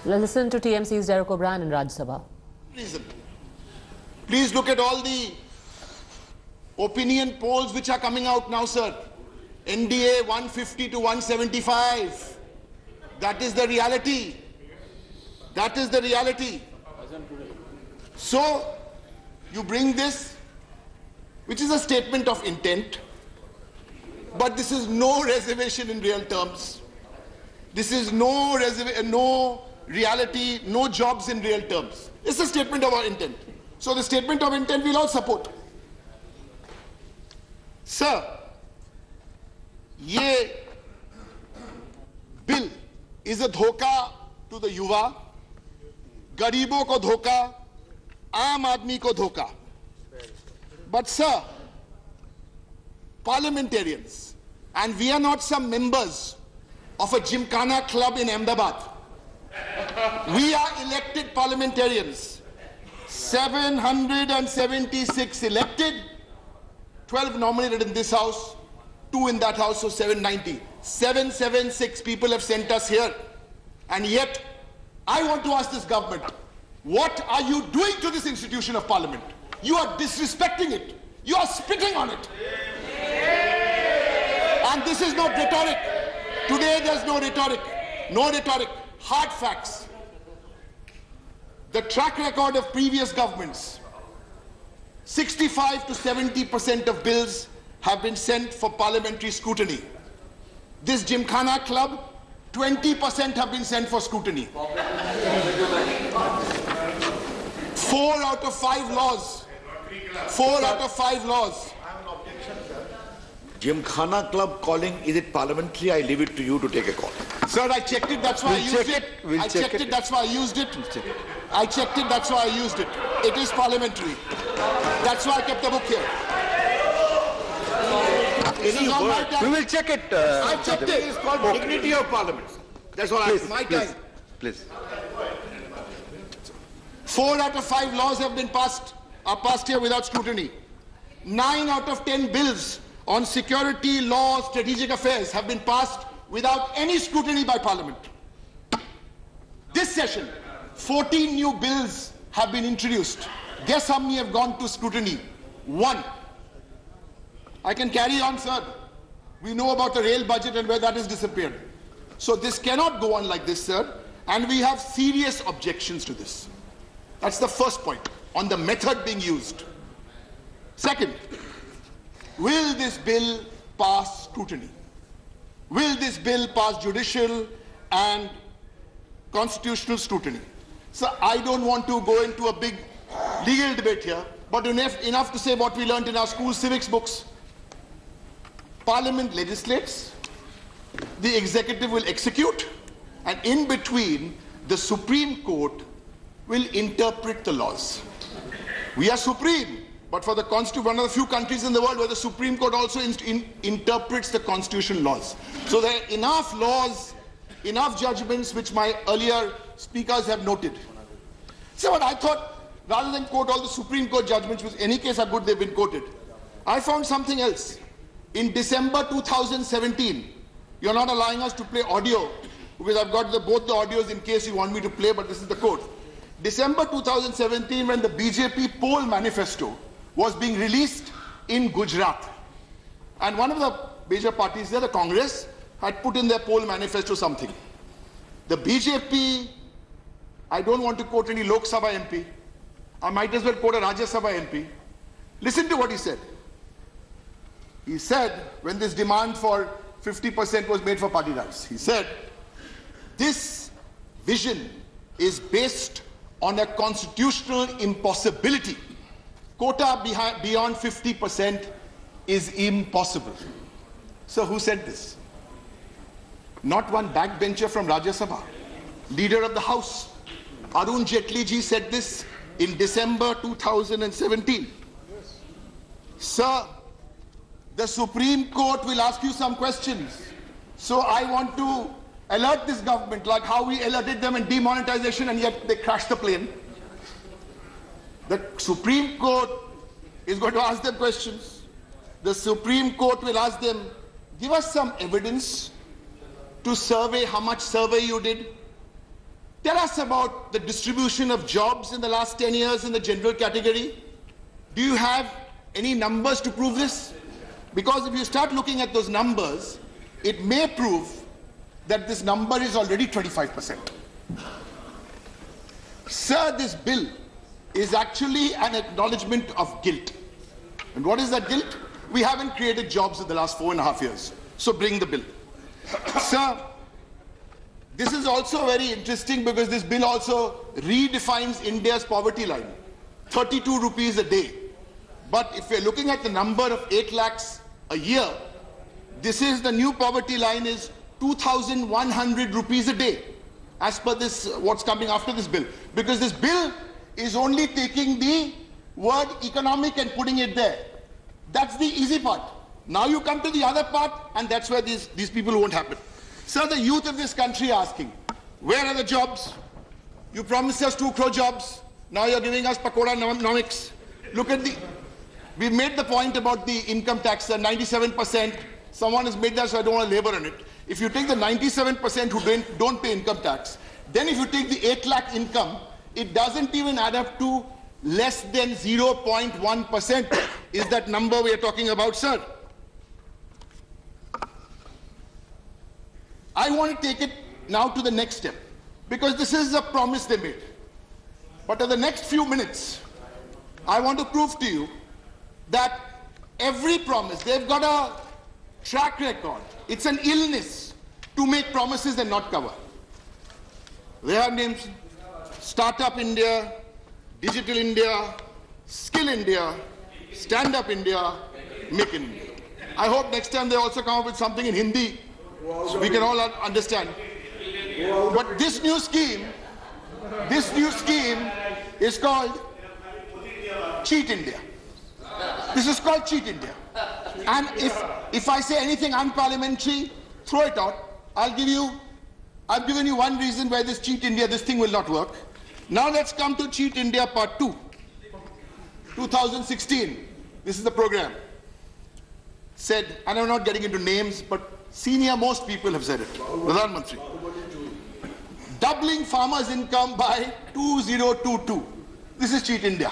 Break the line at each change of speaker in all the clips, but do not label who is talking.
Let's listen to TMC's Derek O'Brien in Rajya Sabha.
Please look at all the opinion polls which are coming out now, sir. NDA 150 to 175. That is the reality. That is the reality. So, you bring this, which is a statement of intent, but this is no reservation in real terms. This is no reality, no jobs in real terms. It's a statement of our intent. So the statement of intent we'll all support. Sir, ये bill is a धोखा to the युवा, गरीबों को धोखा, आम आदमी को धोखा. But sir, parliamentarians, and we are not some members of a Gymkhana club in Ahmedabad. We are elected parliamentarians. 776 elected, 12 nominated in this house, 2 in that house, so 790. 776 people have sent us here. And yet, I want to ask this government, what are you doing to this institution of parliament? You are disrespecting it. You are spitting on it. And this is not rhetoric. Today there's no rhetoric. No rhetoric. Hard facts. The track record of previous governments, 65 to 70% of bills have been sent for parliamentary scrutiny. This Gymkhana club, 20% have been sent for scrutiny. 4 out of 5 laws. 4 out of 5 laws.
Gymkhana club calling, is it parliamentary? I leave it to you to take a call.
Sir, I checked it, that's why I used it. I checked it, that's why I used it. I checked it, that's why I used it. It is parliamentary. That's why I kept the book here.
We will check it.
I checked it.
It's called dignity of parliament.
That's what I said. My time.
Please.
4 out of 5 laws have been passed, are passed here without scrutiny. 9 out of 10 bills on security, law, strategic affairs have been passed without any scrutiny by Parliament. This session, 14 new bills have been introduced. Guess how many have gone to scrutiny? 1. I can carry on, sir. We know about the rail budget and where that has disappeared. So this cannot go on like this, sir. And we have serious objections to this. That's the first point, on the method being used. Second, will this bill pass scrutiny? Will this bill pass judicial and constitutional scrutiny? So I don't want to go into a big legal debate here, but enough to say what we learned in our school civics books. Parliament legislates, the executive will execute, and in between, the Supreme Court will interpret the laws. We are supreme, but for the Constitution, one of the few countries in the world where the Supreme Court also interprets the constitutional laws. So there are enough laws, enough judgments which my earlier speakers have noted. So what I thought, rather than quote all the Supreme Court judgments, which in any case are good, they've been quoted, I found something else. In December 2017, you're not allowing us to play audio, because I've got both the audios in case you want me to play, but this is the quote. December 2017, when the BJP poll manifesto was being released in Gujarat, and one of the major parties there, the Congress, had put in their poll manifesto something. The BJP, I don't want to quote any Lok Sabha MP, I might as well quote a Rajya Sabha MP. Listen to what he said. He said, when this demand for 50% was made for patidars, he said, this vision is based on a constitutional impossibility. Quota beyond 50% is impossible. So who said this? Not one backbencher from Rajya Sabha. Leader of the House, Arun Jaitley ji, said this in December 2017. Yes. Sir, the Supreme Court will ask you some questions. So I want to alert this government, like how we alerted them in demonetization and yet they crashed the plane. The Supreme Court is going to ask them questions. The Supreme Court will ask them, give us some evidence to survey how much survey you did. Tell us about the distribution of jobs in the last 10 years in the general category. Do you have any numbers to prove this? Because if you start looking at those numbers, it may prove that this number is already 25%. Sir, this bill is actually an acknowledgement of guilt. And what is that guilt? We haven't created jobs in the last 4.5 years. So bring the bill. Sir, this is also very interesting because this bill also redefines India's poverty line. 32 rupees a day. But if we're looking at the number of 8 lakhs a year, this is the new poverty line is 2,100 rupees a day as per this, what's coming after this bill. Because this bill is only taking the word economic and putting it there. That's the easy part. Now you come to the other part, and that's where these people won't happen. Sir, the youth of this country are asking, where are the jobs? You promised us 2 crore jobs. Now you're giving us pakoda economics. Look at the... We made the point about the income tax, 97%. Someone has made that, so I don't want to labor on it. If you take the 97% who don't pay income tax, then if you take the 8 lakh income, it doesn't even add up to less than 0.1% is that number we are talking about, sir. I want to take it now to the next step, because this is a promise they made. But in the next few minutes, I want to prove to you that every promise, they've got a track record. It's an illness to make promises and not cover. They have names: Startup India, Digital India, Skill India, Stand Up India, Make in India. I hope next time they also come up with something in Hindi, so we can all understand. But this new scheme is called Cheat India. This is called Cheat India. And if I say anything unparliamentary, throw it out. I've given you one reason why this Cheat India, this thing will not work. Now let's come to Cheat India Part 2. 2016. This is the program. Said, and I'm not getting into names, but senior most people have said it. Pradhan Mantri. Doubling farmers' income by 2022. This is Cheat India.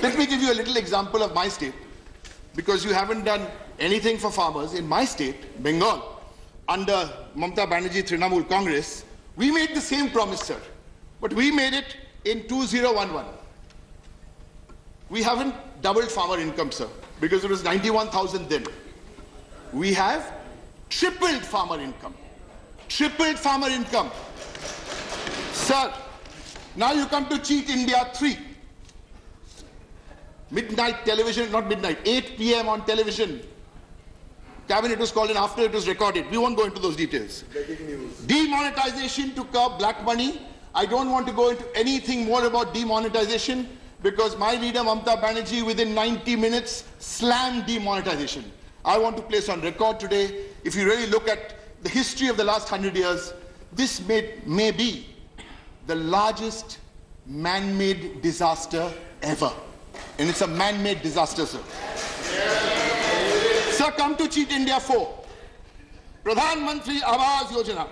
Let me give you a little example of my state, because you haven't done anything for farmers. In my state, Bengal, under Mamata Banerjee Trinamool Congress, we made the same promise, sir. But we made it in 2011. We haven't doubled farmer income, sir, because it was 91,000 then. We have tripled farmer income. Tripled farmer income. Sir, now you come to Cheat India 3. Midnight television, not midnight, 8 p.m. on television. Cabinet was called in after it was recorded. We won't go into those details. Demonetization to curb black money. I don't want to go into anything more about demonetization, because my leader Mamata Banerjee within 90 minutes slammed demonetization. I want to place on record today, if you really look at the history of the last 100 years, this may be the largest man-made disaster ever. And it's a man-made disaster, sir. Sir, come to Cheat India 4. Pradhan Mantri Awas Yojana.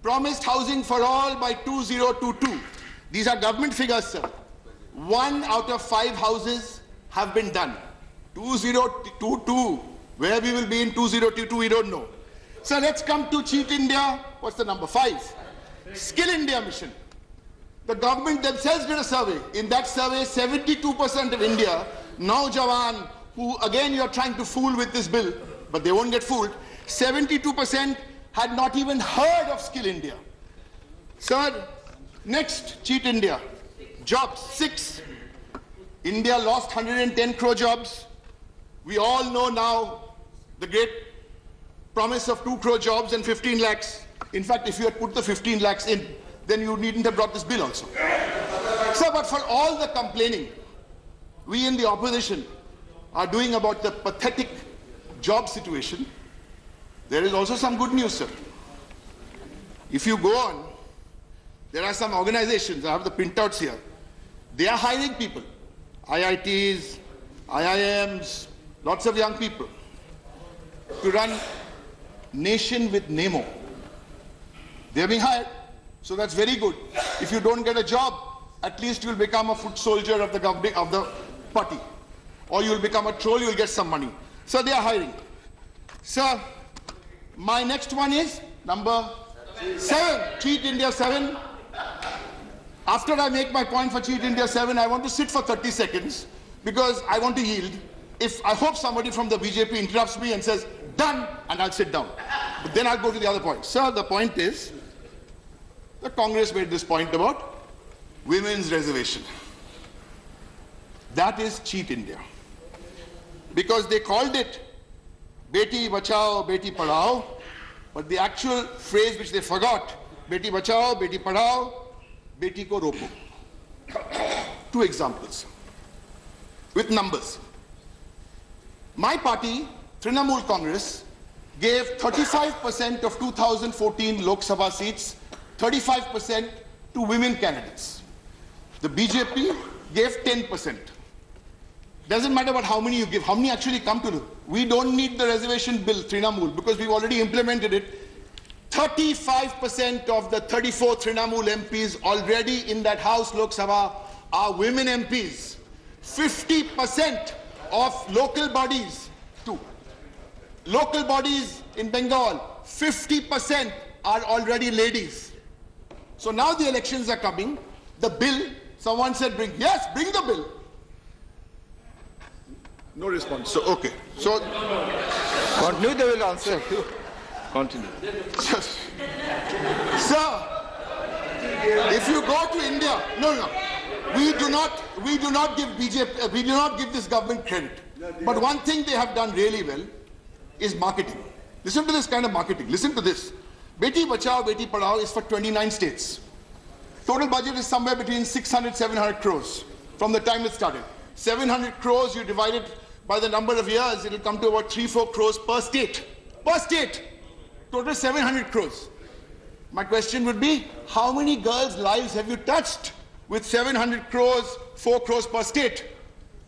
Promised housing for all by 2022. These are government figures, sir. 1 out of 5 houses have been done. 2022. Where we will be in 2022, we don't know. So let's come to Cheat India. What's the number? 5. Skill India Mission. The government themselves did a survey. In that survey, 72% of India, Naujawan, who again you're trying to fool with this bill, but they won't get fooled, 72% had not even heard of Skill India. Sir, next, Cheat India. Jobs, 6. India lost 110 crore jobs. We all know now the great promise of 2 crore jobs and 15 lakhs. In fact, if you had put the 15 lakhs in, then you needn't have brought this bill also. Sir, but for all the complaining we in the opposition are doing about the pathetic job situation, there is also some good news, sir. If you go on, there are some organizations, I have the printouts here, they are hiring people. IITs, IIMs, lots of young people to run Nation with Nemo. They are being hired. So that's very good. If you don't get a job, at least you'll become a foot soldier of the government, of the party. Or you'll become a troll, you'll get some money. So they are hiring. Sir, my next one is number 7, Cheat India 7. After I make my point for Cheat India 7, I want to sit for 30 seconds because I want to yield. I hope somebody from the BJP interrupts me and says, done, and I'll sit down. But then I'll go to the other point. Sir, the point is, the Congress made this point about women's reservation. That is Cheat India. Because they called it Beti Bachao, Beti Padhao, but the actual phrase which they forgot, Beti Bachao, Beti Padhao, Beti Ko Roko. 2 examples with numbers. My party, Trinamool Congress, gave 35% of 2014 Lok Sabha seats, 35% to women candidates. The BJP gave 10%. Doesn't matter about how many you give, how many actually come to do. We don't need the reservation bill, Trinamool, because we've already implemented it. 35% of the 34 Trinamool MPs already in that House Lok Sabha are women MPs. 50% of local bodies, local bodies in Bengal, 50% are already ladies. So now the elections are coming. The bill, someone said bring, yes, bring the bill. No response. So, okay. So,
continue, they will answer. Continue.
Sir, if you go to India, no, we do not give BJP, we do not give this government credit. But one thing they have done really well is marketing. Listen to this kind of marketing. Listen to this. Beti Bachao, Beti Padhao is for 29 states. Total budget is somewhere between 600, 700 crores from the time it started. 700 crores, you divide it by the number of years, it will come to about 3-4 crores per state. Per state. Total 700 crores. My question would be, how many girls' lives have you touched with 700 crores, 4 crores per state?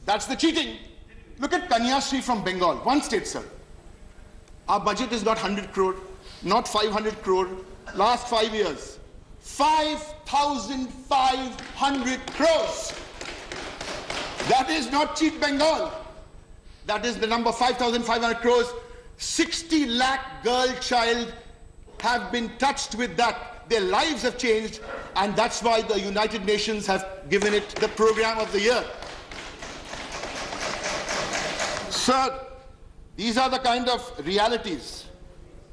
That's the cheating. Look at Kanyashree from Bengal, one state, sir. Our budget is not 100 crore, not 500 crore. Last 5 years, 5,500 crores. That is not cheat Bengal. That is the number 5,500 crores. 60 lakh girl child have been touched with that. Their lives have changed, and that's why the United Nations have given it the program of the year. Sir, these are the kind of realities,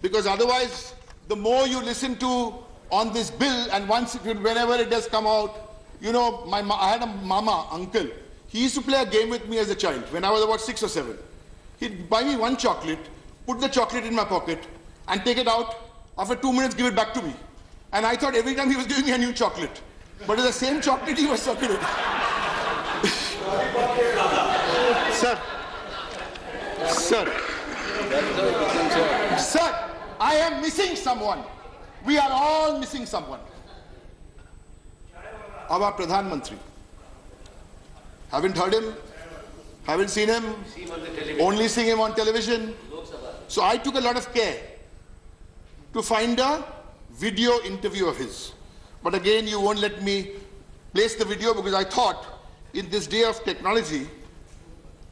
because otherwise the more you listen to on this bill, and whenever it does come out, you know, I had a mama, uncle. He used to play a game with me as a child when I was about 6 or 7. He'd buy me one chocolate, put the chocolate in my pocket, and take it out. After 2 minutes, give it back to me. And I thought every time he was giving me a new chocolate. But it's the same chocolate he was sucking it. Sir, I am missing someone. We are all missing someone. Our Pradhan Mantri. Haven't heard him, haven't seen him, only seeing him on television. So I took a lot of care to find a video interview of his. But again, you won't let me place the video because I thought in this day of technology,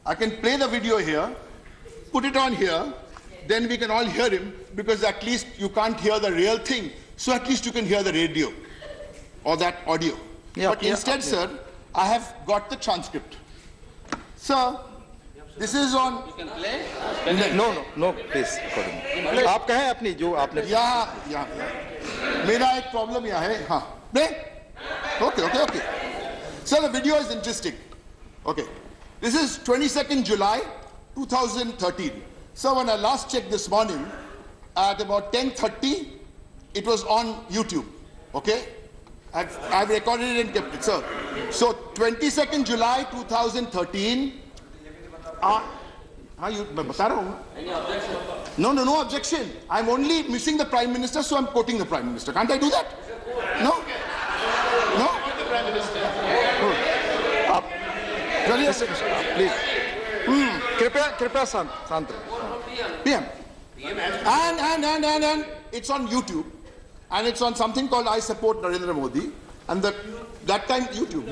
I can play the video here, put it on here, then we can all hear him, because at least you can't hear the real thing. So at least you can hear the radio or that audio. But instead, sir, I have got the transcript. Sir, this is on.
You can play? No, please. आप कहें अपनी जो आपने.
Yeah. मेरा एक problem यहाँ है. हाँ. Play. Okay. Sir, the video is interesting. Okay. This is 22nd July 2013. So when I last checked this morning, at about 10:30, it was on YouTube. Okay. I've recorded it and kept it, sir. So 22nd July 2013. मैं बता रहा हूँ. No objection. I'm only missing the Prime Minister, so I'm quoting the Prime Minister. Can't I do that? No.
Please. कृपया शांत.
PM. And it's on YouTube. and it's on something called I Support Narendra Modi, and that time YouTube.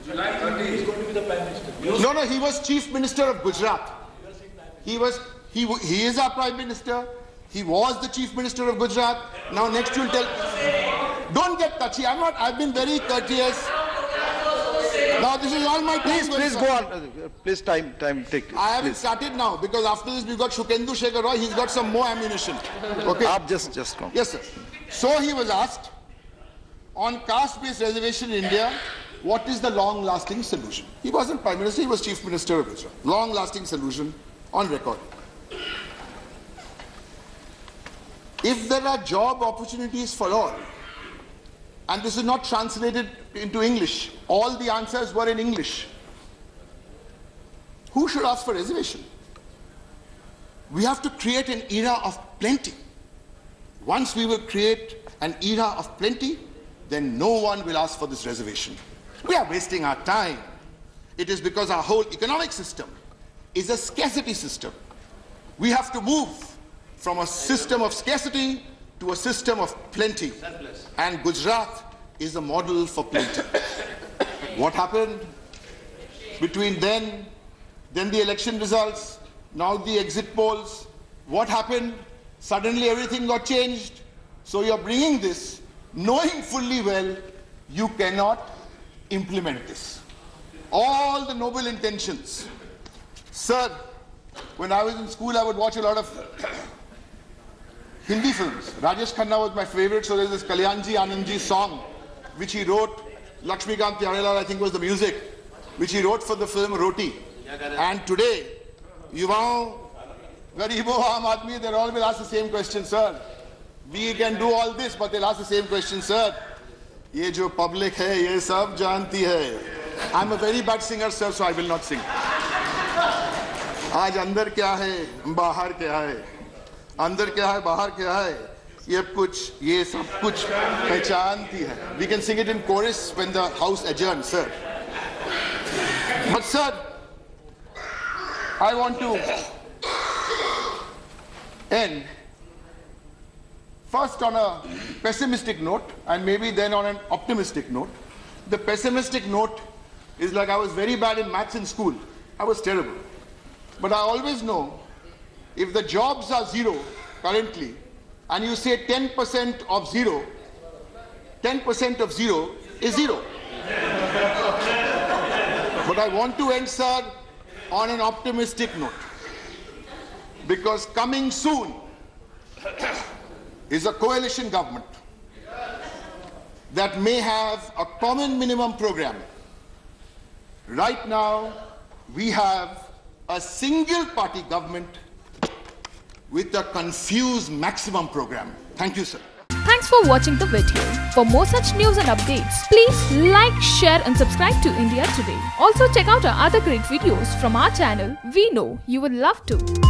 July 30 is going to be the Prime Minister.
No, he was Chief Minister of Gujarat. He is our Prime Minister. He was the Chief Minister of Gujarat. Now next you'll tell. Don't get touchy. I've been very courteous. Now this is all my time.
Please go on. Please time take.
I haven't started now because after this we've got Shukendu Shekhar Roy. He's got some more ammunition. Okay.
Just go.
Yes, sir. So he was asked on caste-based reservation in India, what is the long-lasting solution? He wasn't Prime Minister. He was Chief Minister of Gujarat. Long-lasting solution on record. If there are job opportunities for all, and this is not translated into English, all the answers were in English, who should ask for reservation? We have to create an era of plenty. Once we will create an era of plenty, then no one will ask for this reservation. We are wasting our time. It is because our whole economic system is a scarcity system. We have to move from a system of scarcity to a system of plenty. And Gujarat is a model for plenty. What happened between then the election results, now the exit polls? What happened? Suddenly everything got changed. So you're bringing this, knowing fully well you cannot implement this. All the noble intentions. Sir, when I was in school, I would watch a lot of Hindi films. Rajesh Khanna was my favorite, so there's this Kalyanji Anandji song, which he wrote. Lakshmikant Pyarelal, I think, was the music, which he wrote for the film Roti. And today, Yuvao, Garibo, Aam Aadmi, they all will ask the same question, sir. We can do all this, but they'll ask the same question, sir. Ye jo public hai, ye sab janti hai. I'm a very bad singer, sir, so I will not sing. Aaj andar kya hai, bahar kya hai. Andar kya hai, bahar kya hai. Ye sab kuch pehchanti hai. We can sing it in chorus when the house adjourns, sir. But sir, I want to end first on a pessimistic note and maybe then on an optimistic note. The pessimistic note is like I was very bad in maths in school. I was terrible. But I always know if the jobs are zero currently and you say 10% of zero, 10% of zero is zero. But I want to end, sir, on an optimistic note. Because coming soon is a coalition government that may have a common minimum program. Right now, we have a single party government with a confused maximum program. Thank you, sir.
Thanks for watching the video. For more such news and updates, please like, share and subscribe to India Today. Also check out our other great videos from our channel. We know you would love to.